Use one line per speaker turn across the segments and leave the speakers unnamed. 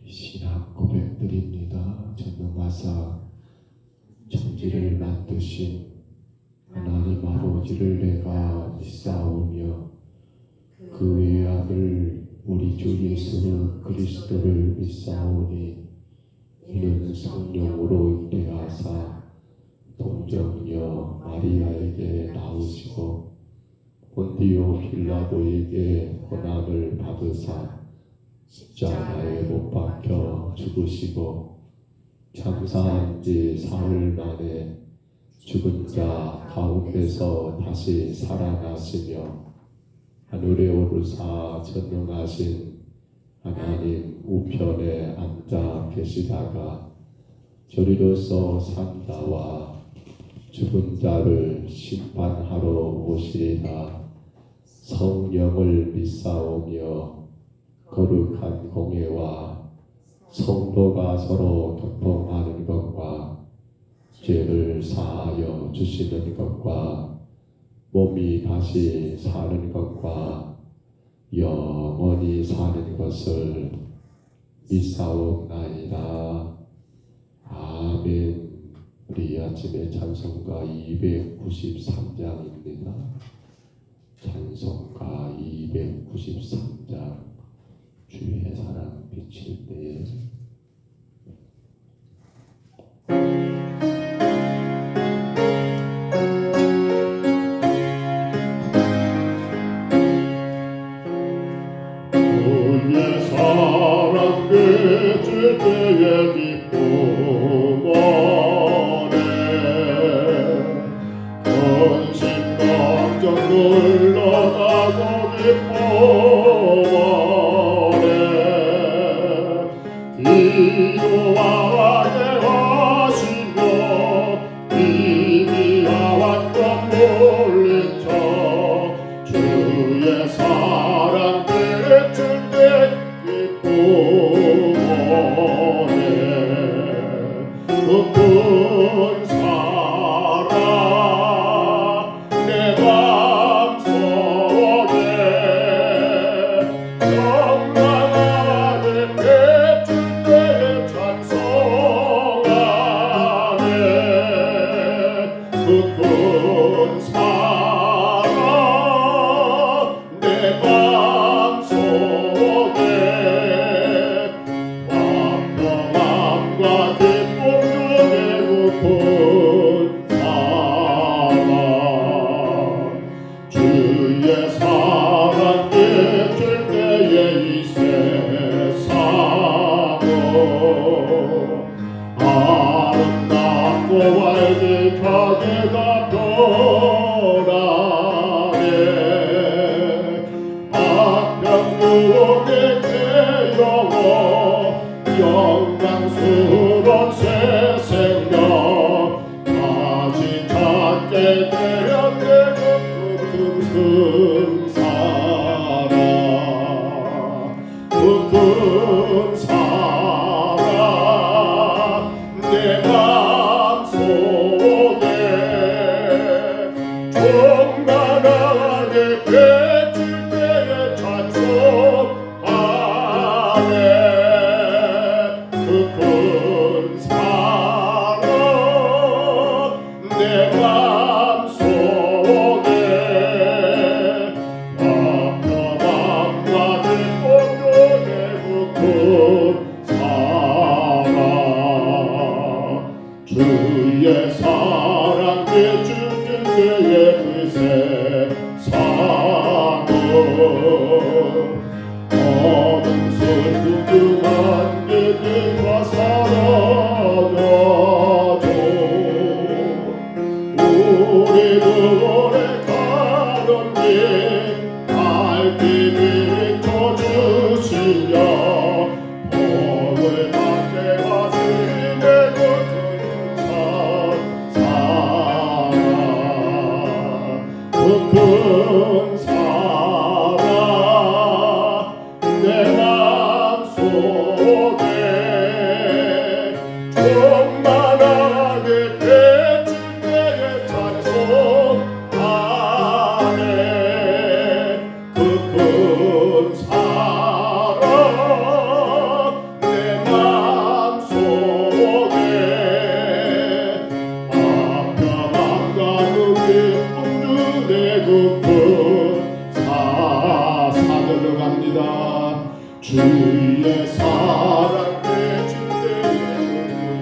신앙 고백드립니다. 전능하사 천지를 만드신 하나님 아버지를 내가 믿사오며 그 외아들 우리 주 예수 그리스도를 믿사오니 이는 성령으로 잉태하사 동정녀 마리아에게 나오시고 본디오 빌라도에게 고난을 받으사 십자가에 못 박혀 죽으시고 장사한 지 사흘 만에 죽은 자 가운데서 다시 살아나시며 하늘에 오르사 전능하신 하나님 우편에 앉아 계시다가 저리로서 산자와 죽은 자를 심판하러 오시리라. 성령을 믿사오며 거룩한 공예와 성도가 서로 교통하는 것과 죄를 사하여 주시는 것과 몸이 다시 사는 것과 영원히 사는 것을 믿사옵나이다. 아멘. 우리 아침에 찬송가 293장입니다. 찬송가 293장 주의 사랑 비칠 때에
주의 사랑 비칠 때에 기쁨하네 근심 걱정 물러나고 기쁨하네 기도하게 하시며 비비와 완전 물리쳐 주의 사랑 비칠 때 기쁨하네 그 큰 사랑 내 맘속에 영원하게 비칠 때에 찬송하네 그 큰 사랑 내 맘속에 완벽함과 기쁨 중에 그 큰 사랑 주의 사랑 비칠 때에 이 세상은 아름답고 활기차게 변하네 악평등의 개영어 영광스러운 새 생명 다시 찾게 되었네 그 큰 사랑 그 큰 사랑 내 맘속에 충만하게 비칠 때에 찬송하네 그 큰 사랑 내 맘속에 완벽함과 기쁨 중에 그 큰 사랑 주의 사랑 비칠 때에 그 세상은 어둠 슬픈 그 안개가 사라져도 우리 눈에 가는 길 밝게 비춰주시며 복을 받게 하시네 그 큰 사랑 그 큰 사랑 내 맘속에 주의 사랑 내줄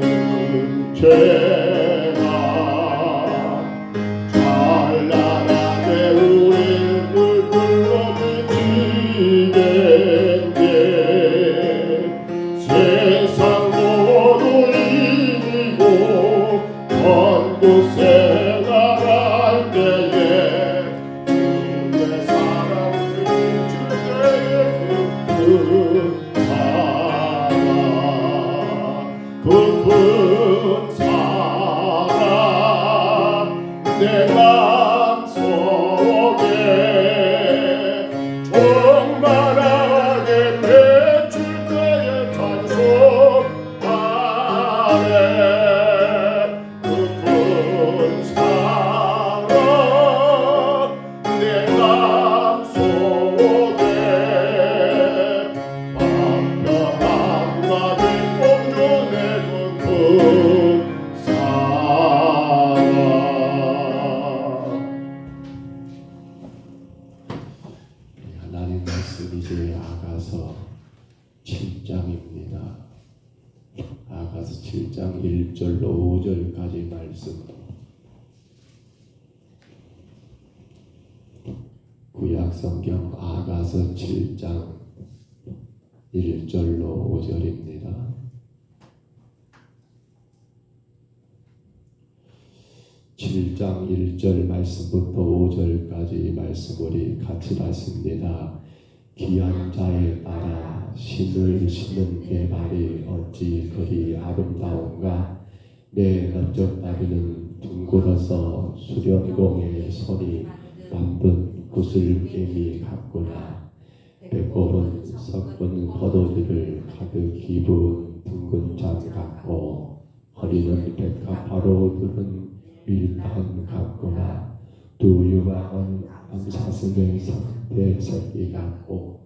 때에는 죄가 찬란하게 우리를 물들러 비치는데 세상 모두 이기고 먼 곳에 나갈 때에 주의 사랑 내줄 때에 그 큰 사랑 내 맘속에 충만하게 비출 때에 찬송하네 그 큰 사랑 내 맘속에
하나님 말씀 이제 아가서 7장입니다. 아가서 7장 1절로 5절까지 말씀. 구약성경 아가서 7장 1절로 5절입니다. 7장 1절 말씀부터 5절까지 말씀 우리 같이 봤습니다. 귀한 자에 따라 신을 신은 내 발이 어찌 그리 아름다운가. 내 넓적다리는 둥글어서 수련공의 손이 만든 구슬개미 같구나. 배꼽은 섞은 포도주를 가득 입은 둥근 장 같고 허리는 백합화로 두른 밀판 같구나. 두 유방은 암사슴의 성대 새끼 같고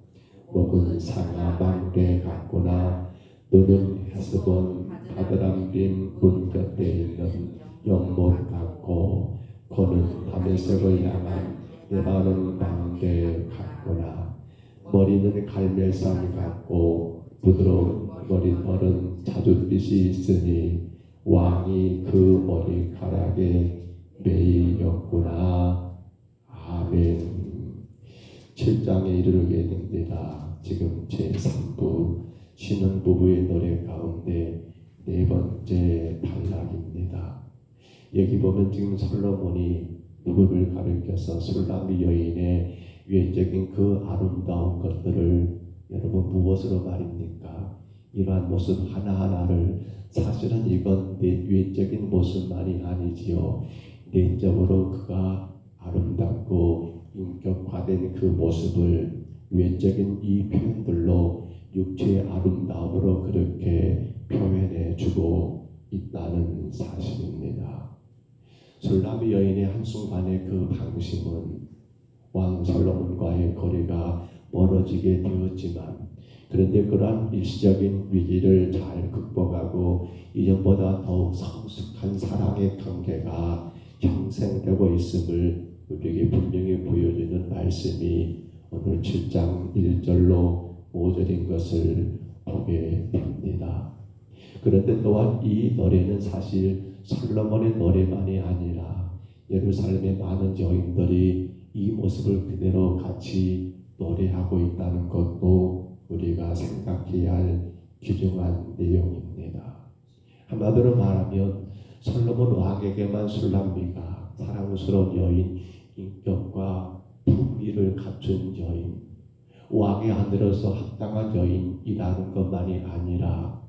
목은 상아방대 같구나. 눈은 헤스본 바드람빔 군 곁에 있는 연못 같고 코는 밤의색을 향한 예바른 방대 같구나. 머리는 갈멜산 같고 부드러운 머리털은 자줏빛이 있으니 왕이 그 머리카락에 매이었구나. 아멘. 7장에 이르게 됩니다. 지금 제3부 신혼부부의 노래 가운데 네 번째 단락입니다. 여기 보면 지금 솔로몬이 누구를 가리켜서 술람미 여인의 외적인 그 아름다운 것들을 여러분 무엇으로 말입니까? 이러한 모습 하나하나를 사실은 이건 외적인 모습만이 아니지요. 내적으로 그가 아름답고 인격화된 그 모습을 외적인 이 표현들로 육체의 아름다움으로 그렇게 표현해 주고 있다는 사실입니다. 술람미 여인의 한순간의 그 방심은 왕 솔로몬과의 거리가 멀어지게 되었지만 그런데 그러한 일시적인 위기를 잘 극복하고 이전보다 더욱 성숙한 사랑의 관계가 형성되고 있음을 우리에게 분명히 보여주는 말씀이 오늘 7장 1절로 5절인 것을 보게 됩니다. 그런데 또한 이 노래는 사실 솔로몬의 노래만이 아니라 예루살렘의 많은 여인들이 이 모습을 그대로 같이 노래하고 있다는 것도 우리가 생각해야 할 귀중한 내용입니다. 한마디로 말하면 솔로몬 왕에게만 술람미가 사랑스러운 여인, 인격과 품위를 갖춘 여인, 왕의 아내로서 합당한 여인이라는 것만이 아니라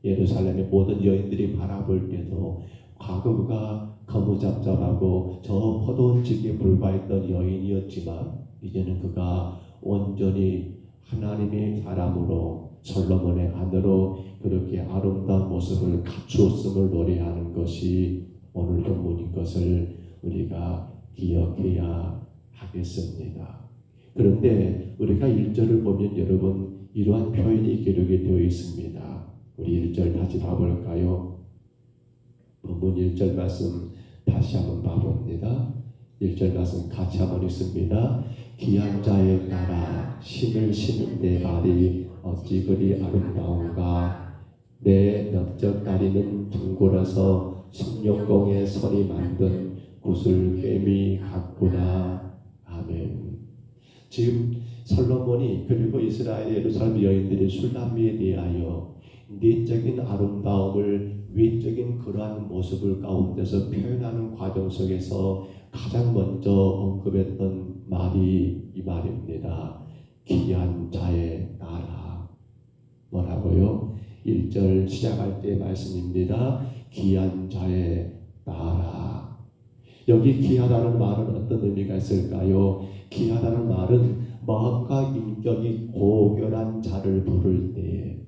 예루살렘의 모든 여인들이 바라볼 때도 과거 그가 거무잡잡하고 저 포도원지기에 불과했던 여인이었지만 이제는 그가 온전히 하나님의 사람으로 솔로몬의 아내로 그렇게 아름다운 모습을 갖추었음을 노래하는 것이 오늘 본문인 것을 우리가 기억해야 하겠습니다. 그런데 우리가 1절을 보면 여러분 이러한 표현이 기록이 되어 있습니다. 우리 1절 다시 봐볼까요? 본문 1절 말씀 다시 한번 봐봅니다. 1절 말씀 같이 한번 읽습니다. 귀한 자에 따라 신을 신는데 말이 어찌 그리 아름다운가. 내 넓적다리는 둥글어서 숭룡공의 선이 만든 구슬개미 같구나. 아멘. 지금 솔로몬이 그리고 이스라엘 예루살렘 여인들이 술람미에 대하여 내적인 아름다움을 외적인 그러한 모습을 가운데서 표현하는 과정 속에서 가장 먼저 언급했던 말이 이 말입니다. 귀한 자에 따라. 뭐라고요? 1절 시작할 때 말씀입니다. 귀한 자에 따라. 여기 귀하다는 말은 어떤 의미가 있을까요? 귀하다는 말은 마음과 인격이 고결한 자를 부를 때,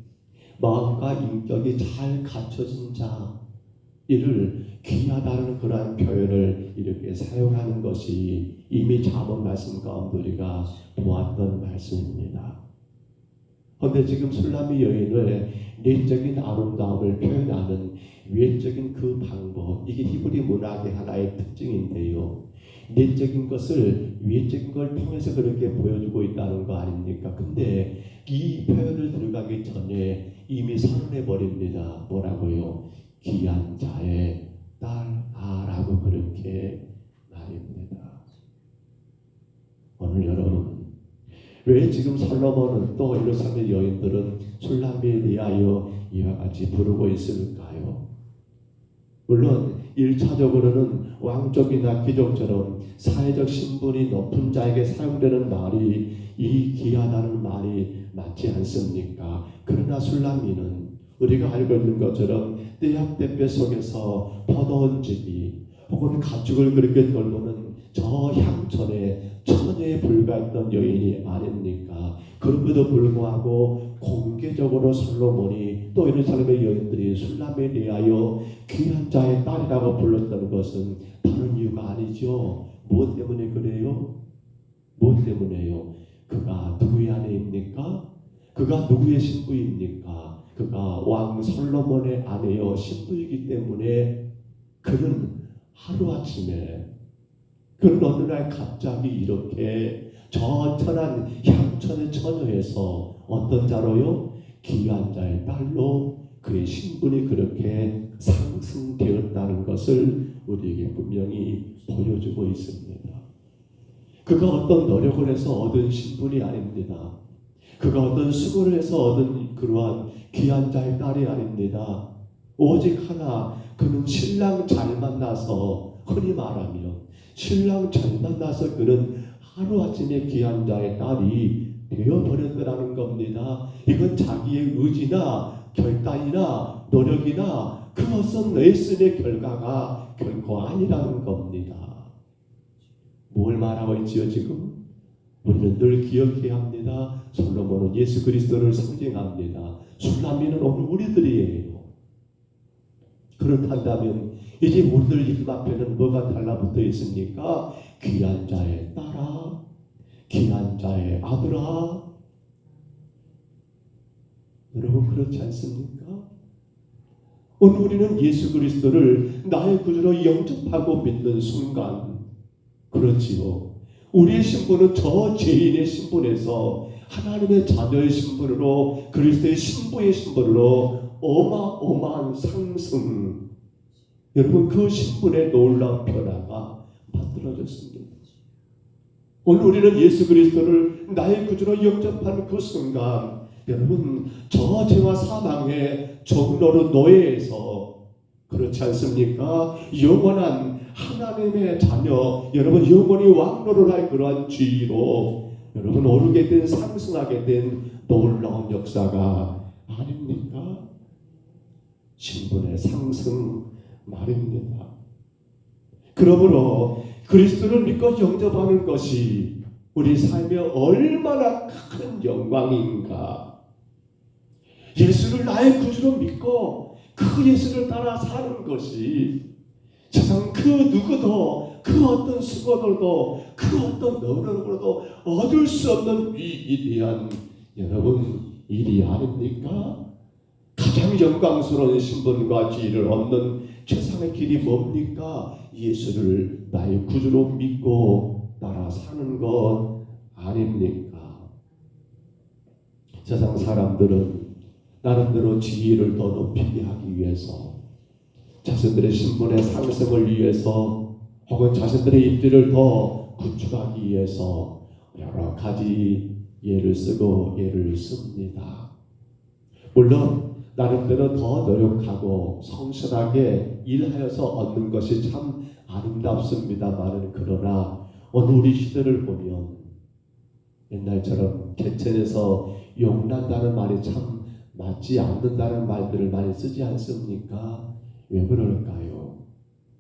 마음과 인격이 잘 갖춰진 자, 이를 귀하다는 그러한 표현을 이렇게 사용하는 것이 이미 잠언 말씀 가운데 우리가 보았던 말씀입니다. 그런데 지금 술람미 여인의 내적인 아름다움을 표현하는 외적인 그 방법, 이게 히브리 문학의 하나의 특징인데요. 내적인 것을 외적인 걸 통해서 그렇게 보여주고 있다는 거 아닙니까? 근데 이 표현을 들어가기 전에 이미 선언해 버립니다. 뭐라고요? 귀한 자의 딸아라고 그렇게 말입니다. 오늘 여러분, 왜 지금 솔로몬은 또 예루살렘 여인들은 술람미에 대하여 이와 같이 부르고 있을까요? 물론 1차적으로는 왕족이나 귀족처럼 사회적 신분이 높은 자에게 사용되는 말이 이 귀하다는 말이 맞지 않습니까? 그러나 술람미는 우리가 알고 있는 것처럼 떼약대뼈 속에서 퍼놓은 집이 혹은 가축을 그렇게 돌보는 저 향천의 처녀에 불과했던 여인이 아닙니까? 그럼에도 불구하고 공개적으로 솔로몬이 또 예루살렘의 여인들이 술람미에 대하여 귀한 자의 딸이라고 불렀던 것은 다른 이유가 아니죠. 무엇 때문에 그래요? 무엇 때문에요? 그가 누구의 아내입니까? 그가 누구의 신부입니까? 그가 왕 솔로몬의 아내요 신부이기 때문에 그는 하루아침에 그는 어느 날 갑자기 이렇게 저 천한 향천의 처녀에서 어떤 자로요? 귀한 자의 딸로 그의 신분이 그렇게 상승되었다는 것을 우리에게 분명히 보여주고 있습니다. 그가 어떤 노력을 해서 얻은 신분이 아닙니다. 그가 어떤 수고를 해서 얻은 그러한 귀한 자의 딸이 아닙니다. 오직 하나, 그는 신랑 잘 만나서, 흔히 말하면 신랑 잘 만나서 그는 하루아침에 귀한 자의 딸이 되어버렸다는 겁니다. 이건 자기의 의지나 결단이나 노력이나 그 어떤 레슨의 결과가 결코 아니라는 겁니다. 뭘 말하고 있지요 지금? 우리는 늘 기억해야 합니다. 솔로몬은 예수 그리스도를 상징합니다. 술람미는 오늘 우리들이에요. 그렇다면 이제 우리들 이름 앞에는 뭐가 달라붙어 있습니까? 귀한 자의 딸아, 귀한 자의 아들아. 여러분 그렇지 않습니까? 오늘 우리는 예수 그리스도를 나의 구주로 영접하고 믿는 순간, 그렇지요. 우리의 신분은 저 죄인의 신분에서 하나님의 자녀의 신분으로, 그리스도의 신부의 신분으로 어마어마한 상승, 여러분 그 신분의 놀라운 변화가 만들어졌습니다. 오늘 우리는 예수 그리스도를 나의 구주로 영접하는 그 순간, 여러분 저 죄와 사망의 종로로 노예에서, 그렇지 않습니까? 영원한 하나님의 자녀, 여러분 영원히 왕노를 할 그러한 지위로 여러분 오르게 된, 상승하게 된 놀라운 역사가 아닙니까? 신분의 상승 말입니다. 그러므로 그리스도를 믿고 영접하는 것이 우리 삶에 얼마나 큰 영광인가. 예수를 나의 구주로 믿고 그 예수를 따라 사는 것이 세상 그 누구도, 그 어떤 수고들도, 그 어떤 노력으로도 얻을 수 없는 이 위대한 여러분 일이 아닙니까? 가장 영광스러운 신분과 지위를 얻는 최상의 길이 뭡니까? 예수를 나의 구주로 믿고 따라 사는 것 아닙니까? 세상 사람들은 나름대로 지위를 더 높이게 하기 위해서, 자신들의 신분의 상승을 위해서, 혹은 자신들의 입지를 더 구축하기 위해서 여러 가지 예를 쓰고 예를 씁니다. 물론 나름대로 더 노력하고 성실하게 일하여서 얻는 것이 참 아름답습니다만, 그러나 오늘 우리 시대를 보면 옛날처럼 개천에서 용난다는 말이 참 맞지 않는다는 말들을 많이 쓰지 않습니까? 왜 그럴까요?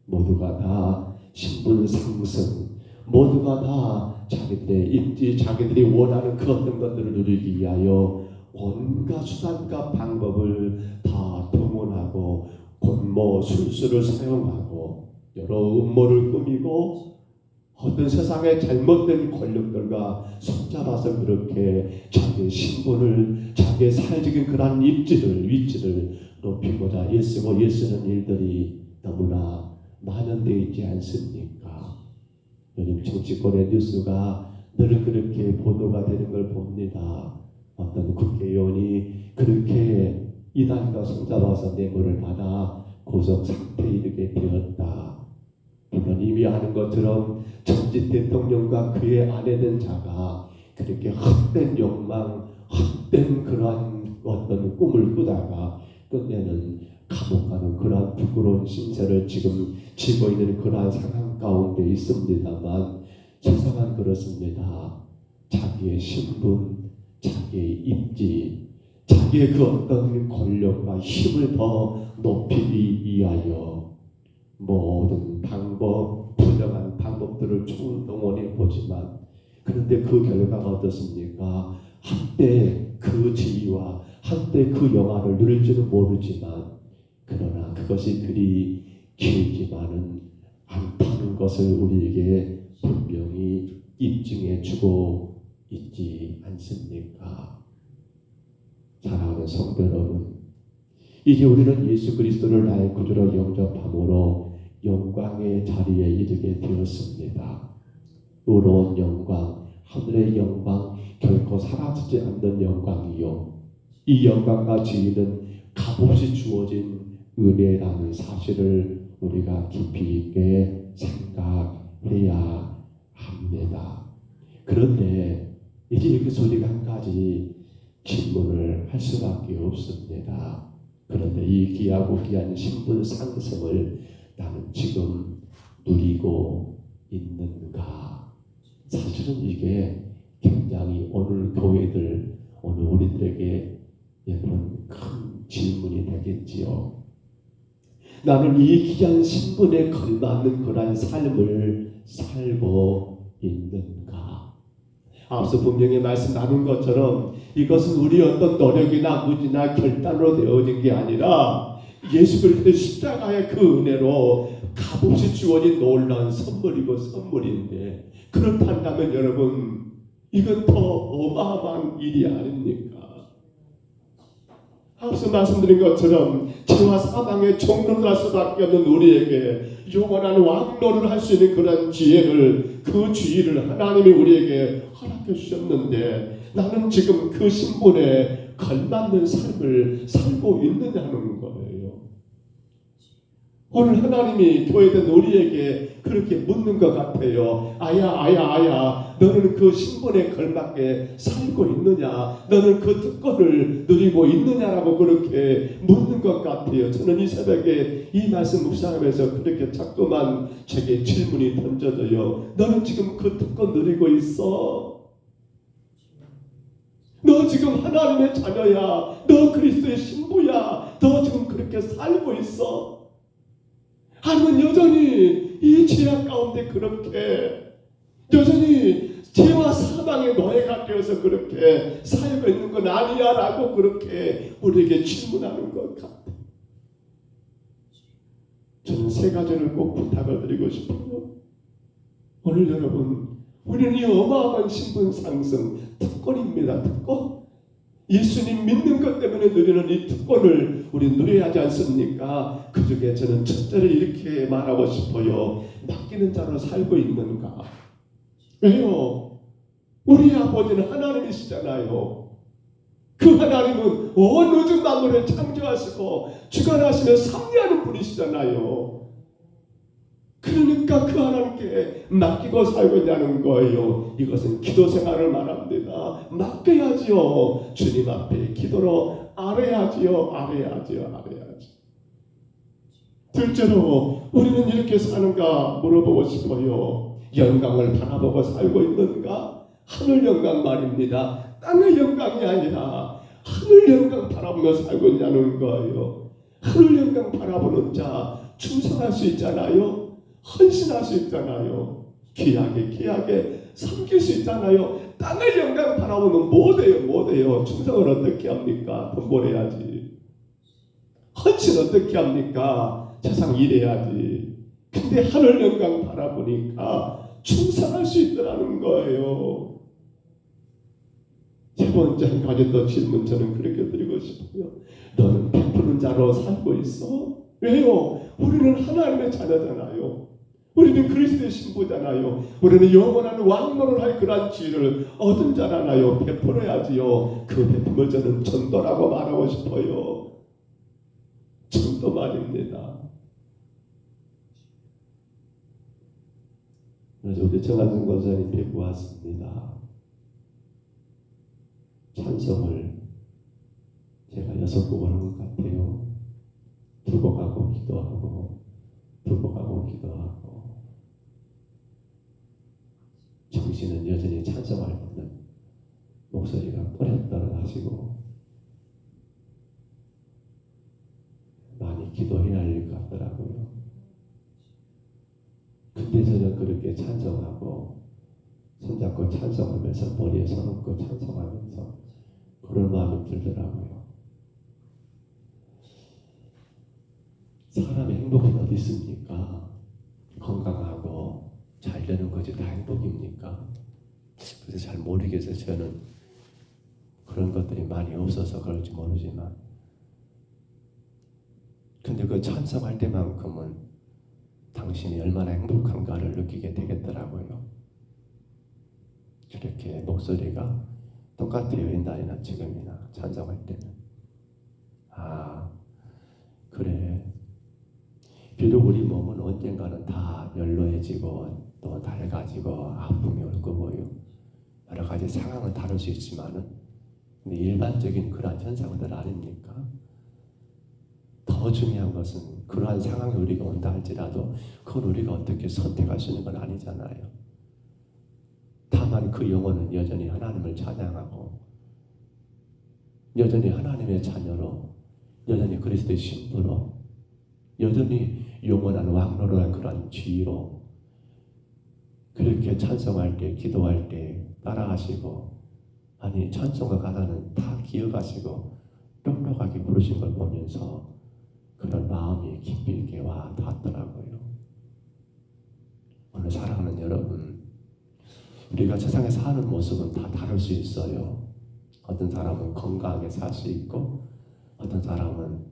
모두가 다 신분 상승, 모두가 다 자기들의 입지, 자기들이 원하는 그 어떤 것들을 누리기 위하여 온갖 수단과 방법을 다 동원하고 권모 술수를 사용하고 여러 음모를 꾸미고 어떤 세상의 잘못된 권력들과 손잡아서 그렇게 자기의 신분을, 자기의 사회적인 그런 입지를, 위치를 높이고자 애쓰고 애쓰는 일들이 너무나 많은데 있지 않습니까? 요즘 정치권의 뉴스가 늘 그렇게 보도가 되는 걸 봅니다. 어떤 국회의원이 그렇게 이단과 손잡아서 뇌물을 받아 고속 상태에 이르게 되었다. 물론 이미 아는 것처럼 전직 대통령과 그의 아내된 자가 그렇게 헛된 욕망, 헛된 그러한 어떤 꿈을 꾸다가 끝내는 감옥 가는 그러한 부끄러운 신세를 지금 지고 있는 그러한 상황 가운데 있습니다만, 세상은 그렇습니다. 자기의 신분, 자기의 입지, 자기의 그 어떤 권력과 힘을 더 높이기 위하여 모든 방법, 부정한 방법들을 총동원해 보지만, 그런데 그 결과가 어떻습니까? 한때 그 지위와 한때 그 영화를 누릴지는 모르지만, 그러나 그것이 그리 길지만은 않다는 것을 우리에게 분명히 입증해 주고 있지 않습니까? 사랑하는 성도 여러분, 이제 우리는 예수 그리스도를 나의 구주로 영접함으로 영광의 자리에 이르게 되었습니다. 의로운 영광, 하늘의 영광, 결코 사라지지 않는 영광이요, 이 영광과 지위는 값없이 주어진 은혜라는 사실을 우리가 깊이 있게 생각해야 합니다. 그런데 이제 여기서 우리가 한 가지 질문을 할 수밖에 없습니다. 그런데 이 귀하고 귀한 신분 상승을 나는 지금 누리고 있는가? 사실은 이게 굉장히 오늘 교회들, 오늘 우리들에게 여러분 큰 질문이 되겠지요. 나는 이 귀한 신분에 걸맞는 그러한 삶을 살고 있는가? 앞서 분명히 말씀 나눈 것처럼 이것은 우리 어떤 노력이나 무지나 결단으로 되어진 게 아니라 예수 그리스도의 십자가의 그 은혜로 값없이 주어진 놀라운 선물이고 선물인데, 그렇다면 여러분, 이건 더 어마어마한 일이 아닙니까? 앞서 말씀드린 것처럼 죄와 사망의 종로를 할 수밖에 없는 우리에게 영원한 왕노를 할 수 있는 그런 지혜를, 그 지위를 하나님이 우리에게 허락해 주셨는데, 나는 지금 그 신분에 걸맞는 삶을 살고 있느냐는 거예요. 오늘 하나님이 교회된 우리에게 그렇게 묻는 것 같아요. 아야, 너는 그 신분에 걸맞게 살고 있느냐? 너는 그 특권을 누리고 있느냐라고 그렇게 묻는 것 같아요. 저는 이 새벽에 이 말씀 묵상하면서 그렇게 자꾸만 제게 질문이 던져져요. 너는 지금 그 특권 누리고 있어? 너 지금 하나님의 자녀야. 너 그리스도의 신부야. 너 지금 그렇게 살고 있어? 아니면 여전히 이 죄악 가운데 그렇게 여전히 죄와 사망의 노예가 되어서 그렇게 살고 있는 건 아니야 라고 그렇게 우리에게 질문하는 것 같아요. 저는 세 가지를 꼭 부탁을 드리고 싶어요. 오늘 여러분, 우리는 이 어마어마한 신분 상승, 특권입니다. 특권. 예수님 믿는 것 때문에 누리는 이 특권을 우리 누려야 하지 않습니까? 그 중에 저는 첫째로 이렇게 말하고 싶어요. 맡기는 자로 살고 있는가? 왜요? 우리 아버지는 하나님이시잖아요. 그 하나님은 온 우주 만물을 창조하시고 주관하시며 섭리하는 분이시잖아요. 그러니까 그 하나님께 맡기고 살고 있냐는 거예요. 이것은 기도 생활을 말합니다. 맡겨야지요. 주님 앞에 기도로 아뢰야지요. 아뢰야지요. 둘째로 우리는 이렇게 사는가 물어보고 싶어요. 영광을 바라보고 살고 있는가? 하늘 영광 말입니다. 땅의 영광이 아니라 하늘 영광 바라보며 살고 있냐는 거예요. 하늘 영광 바라보는 자 충성할 수 있잖아요. 헌신할 수 있잖아요. 귀하게 섬길 수 있잖아요. 땅의 영광 바라보면 못해요. 충성을 어떻게 합니까? 돈 벌어야지. 헌신 어떻게 합니까? 세상 일해야지. 근데 하늘 영광 바라보니까 충성할 수 있더라는 거예요. 세 번째 한 가지 더 질문 저는 그렇게 드리고 싶어요. 너는 베푸는 자로 살고 있어? 왜요? 우리는 하나님의 자녀잖아요. 우리는 그리스도의 신부잖아요. 우리는 영원한 왕노를 할 그러한 지위를 얻은 자잖아요. 베풀어야지요. 그 베품을 저는 전도라고 말하고 싶어요. 전도 말입니다. 우리 정한준 권사님 뵙고 왔습니다. 찬송을 제가 6곡을 한 것 같아요. 두고 가고 기도하고 정신은 여전히 찬송할 때는 목소리가 또렷또렷 하시고 많이 기도해야 할 것 같더라고요. 근데 저는 그렇게 찬송하고 손잡고 찬송하면서 머리에 손 얹고 찬송하면서 그런 마음이 들더라고요. 사람의 행복은 어디 있습니까? 건강하고 잘 되는 것이 다 행복입니까? 그래서 잘 모르겠어요. 저는 그런 것들이 많이 없어서 그럴지 모르지만 근데 그 찬송할 때만큼은 당신이 얼마나 행복한가를 느끼게 되겠더라고요. 이렇게 목소리가 똑같아요. 옛날이나 지금이나 찬송할 때는. 아 그래. 비록 우리 몸은 언젠가는 다 연로해지고 또 낡아지고 아픔이 올 거고요. 여러 가지 상황은 다를 수 있지만은 근데 일반적인 그러한 현상들 아닙니까? 더 중요한 것은 그러한 상황이 우리가 온다 할지라도 그건 우리가 어떻게 선택할 수 있는 건 아니잖아요. 다만 그 영혼은 여전히 하나님을 찬양하고 여전히 하나님의 자녀로 여전히 그리스도의 신부로 여전히 영원한 왕노로 한 그런 지위로 그렇게 찬송할 때 기도할 때 따라하시고 아니 찬송과 가사는 다 기억하시고 똑똑하게 부르신 걸 보면서 그런 마음이 깊이 있게 와 닿았더라고요. 오늘 사랑하는 여러분, 우리가 세상에 사는 모습은 다 다를 수 있어요. 어떤 사람은 건강하게 살 수 있고 어떤 사람은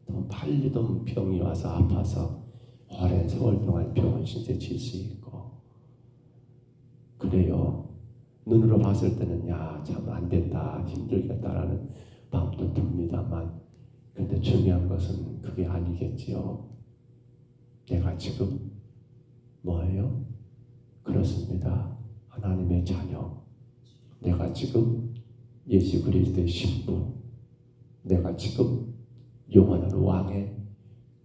또 빨리 좀 병이 와서 아파서 오랜 세월 동안 병원 신세 질 수 있고 그래요. 눈으로 봤을 때는 야 참 안 된다 힘들겠다라는 마음도 듭니다만 근데 중요한 것은 그게 아니겠지요. 내가 지금 뭐예요? 그렇습니다. 하나님의 자녀. 내가 지금 예수 그리스도의 신부. 내가 지금 영원한 왕의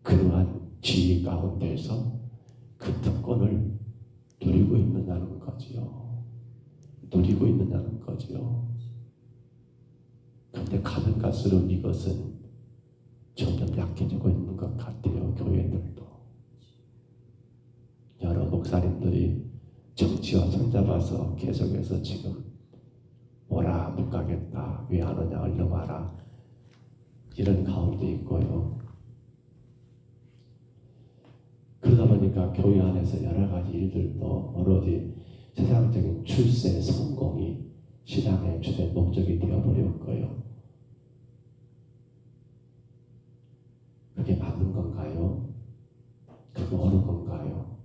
그러한 지위 가운데서 그 특권을 누리고 있느냐는 거지요. 누리고 있느냐는 거지요. 그런데 가면 갈수록 이것은 점점 약해지고 있는 것 같아요. 교회들도. 여러 목사님들이 정치와 손잡아서 계속해서 지금 오라 못 가겠다. 왜 안 오냐 얼른 와라. 이런 가운데 있고요. 그러다 보니까 교회 안에서 여러 가지 일들도 오로지 세상적인 출세 성공이 신앙의 주된 목적이 되어버렸고요. 그게 맞는 건가요? 그게 옳은 건가요?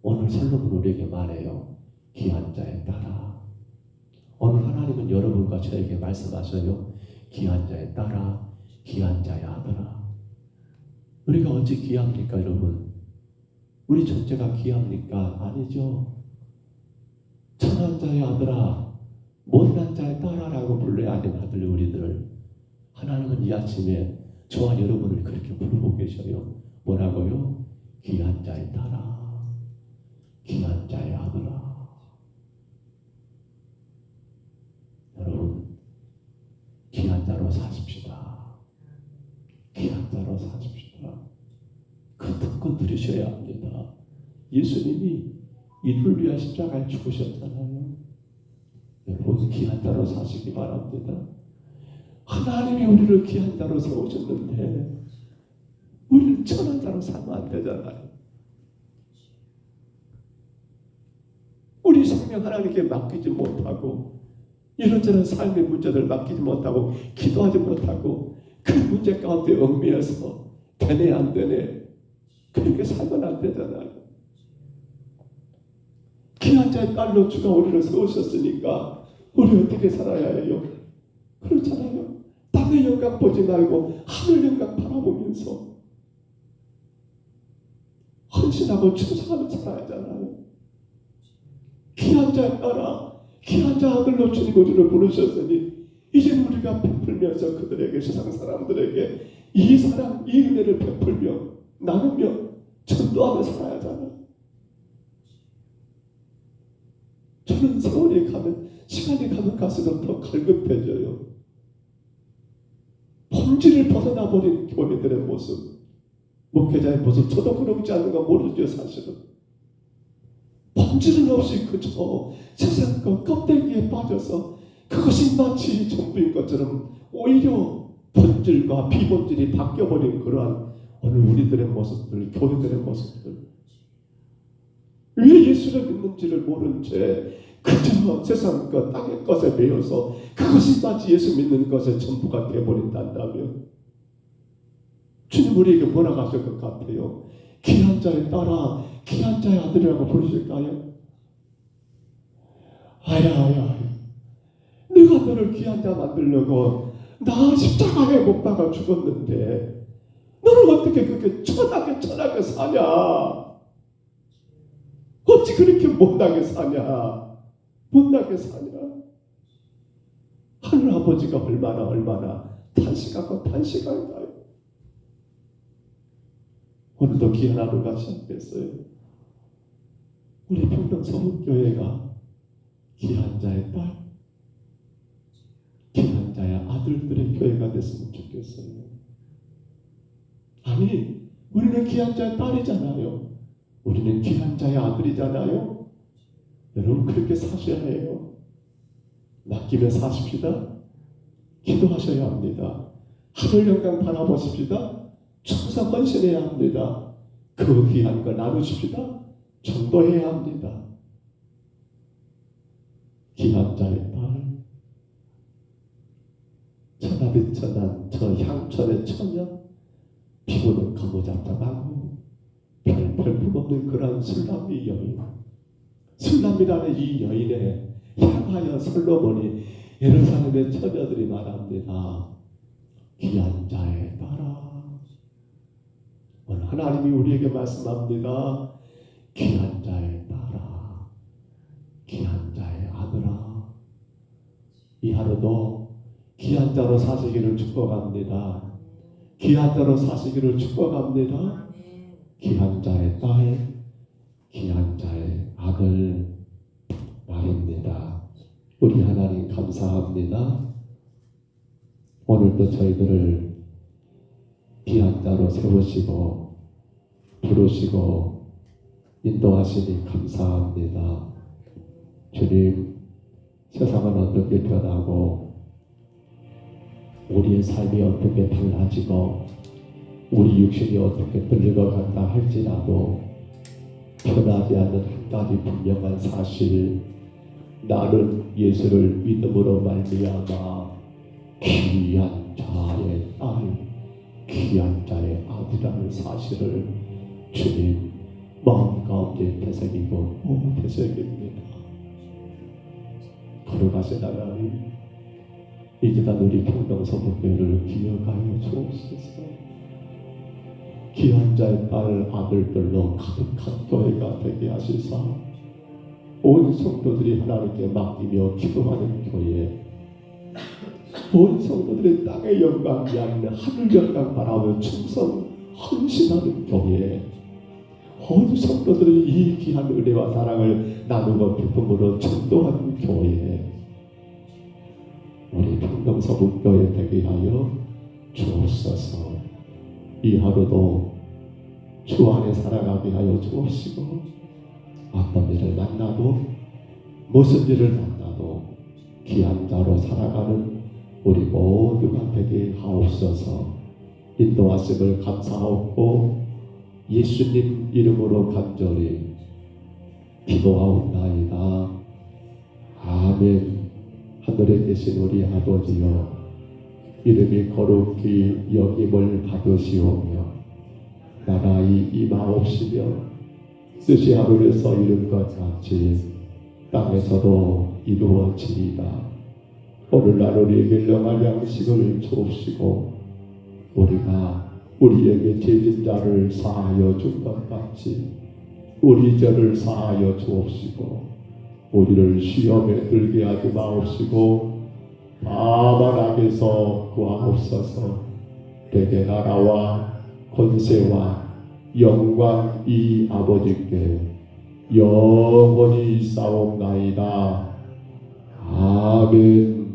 오늘 솔로몬 우리에게 말해요. 귀한 자에 따라. 오늘 하나님은 여러분과 저에게 말씀하셔요. 귀한 자에 따라, 귀한 자의 아들아. 우리가 어찌 귀합니까, 여러분? 우리 존재가 귀합니까? 아니죠. 천한 자의 아들아, 못난 자의 딸아라고 불러야 하는 아들 우리들을 하나님은 이 아침에 저와 여러분을 그렇게 부르고 계셔요. 뭐라고요? 귀한 자의 딸아, 귀한 자의 아들아. 여러분, 귀한 자로 사십시다. 귀한 자로 사십시다. 그 특권 들으셔야 합니다. 예수님이 이를 위하여 십자가에 죽으셨잖아요. 여러분, 귀한 자로 사시기 바랍니다. 하나님이 우리를 귀한 자로 세우셨는데 우리는 천한 자로 살면 안 되잖아요. 우리 생명 하나님께 맡기지 못하고 이런저런 삶의 문제들 맡기지 못하고 기도하지 못하고 그 문제 가운데 얽매여서 되네 안 되네 그렇게 살면 안 되잖아요. 귀한 자의 딸로 주가 우리를 세우셨으니까 우리 어떻게 살아야 해요? 그렇잖아요. 땅의 영광 보지 말고 하늘 영광 바라보면서 헌신하고 충성하며 살아야 하잖아요. 귀한 자에 따라 귀한 자 아들로 주님 우리를 부르셨으니 이제 우리가 베풀면서 그들에게 세상 사람들에게 이 사랑 이 은혜를 베풀며 나누며 전도하며 살아야 하잖아요. 저는 세월이 가면 시간이 가면 갈수록 더 갈급해져요. 본질을 벗어나 버린 교회들의 모습, 목회자의 모습, 저도 그러지 않는 거 모르죠 사실은. 본질은 없이 그저 세상 것 껍데기에 빠져서 그것이 마치 전부인 것처럼 오히려 본질과 비본질이 바뀌어버린 그러한 오늘 우리들의 모습들, 교회들의 모습들. 왜 예수를 믿는지를 모른 채 그저 세상 것, 땅의 것에 매여서 그것이 마치 예수 믿는 것의 전부가 되어버린다면 주님 우리에게 뭐라고 하실 것 같아요? 귀한 자에 따라 귀한 자의 아들이라고 부르실까요? 아야 내가 너를 귀한 자 만들려고 나 십자가에 못 박아 죽었는데 너는 어떻게 그렇게 천하게 사냐? 어찌 그렇게 못나게 사냐? 하늘 아버지가 얼마나 탄식할까요? 오늘도 귀한 하루가 시작됐어요. 우리 평등서울교회가 귀한 자의 딸, 귀한 자의 아들들의 교회가 됐으면 좋겠어요. 아니, 우리는 귀한 자의 딸이잖아요. 우리는 귀한 자의 아들이잖아요. 여러분 그렇게 사셔야 해요. 맡기며 사십시다. 기도하셔야 합니다. 하늘 영광 바라보십시다. 충성 헌신해야 합니다. 그 귀한 걸 나누십시다. 전도해야 합니다. 귀한 자의 딸, 천하빛 천한 저 향천의 처녀, 피부는 거무잡잡하고 별품 없는 그런 술람이 여인, 술람이라는 이 여인에 향하여 솔로몬이 예루살렘의 처녀들이 말합니다. 귀한 자에 따라. 오늘 하나님이 우리에게 말씀합니다. 귀한 자에 따라, 귀한 자의 아들아. 이 하루도 귀한 자로 사시기를 축복합니다. 귀한 자로 사시기를 축복합니다. 귀한 자의 딸, 귀한 자의 아들 말입니다. 우리 하나님 감사합니다. 오늘도 저희들을 귀한 자로 세우시고 부르시고 인도하시니 감사합니다. 주님, 세상은 어떻게 변하고 우리의 삶이 어떻게 달라지고 우리 육신이 어떻게 늙어간다 할지라도 변하지 않는 한 가지 분명한 사실, 나는 예수를 믿음으로 말미암아 귀한 자의 딸, 귀한 자의 아들이라는 사실을 주님 마음 가운데 되새기고 되새깁니다. 걸어가신 하나님, 이제다 우리 평강서목교회를 기억하여 주옵소서. 귀한 자의 딸 아들들로 가득한 교회가 되게 하시사 온 성도들이 하나님께 맡기며 기도하는 교회, 온 성도들이 땅의 영광이 아닌 하늘 영광 바라며 충성 헌신하는 교회, 온 성도들이 이 귀한 은혜와 사랑을 나누고 기쁨으로 전도하는 교회, 우리 평강서목교회 되게 하여 주옵소서. 이 하루도 주 안에 살아가게 하여 주옵시고, 어떤 일을 만나도 무슨 일을 만나도 귀한 자로 살아가는 우리 모두가 되게 하옵소서. 인도하심을 감사하고 예수님 이름으로 간절히 기도하옵나이다. 아멘. 하늘에 계신 우리 아버지여, 이름이 거룩히 여김을 받으시오며 나라의 임하옵시며 뜻이 하늘에서 이룬 것 같이 땅에서도 이루어지리다. 오늘날 우리에게 일용할 양식을 주옵시고 우리가 우리에게 죄진 자를 사하여 준 것 같이 우리 죄를 사하여 주옵시고 우리를 시험에 들게 하지 마옵시고 다만 악에서 구하옵소서. 대개 나라와 권세와 영광이 아버지께 영원히 싸움나이다. 아멘.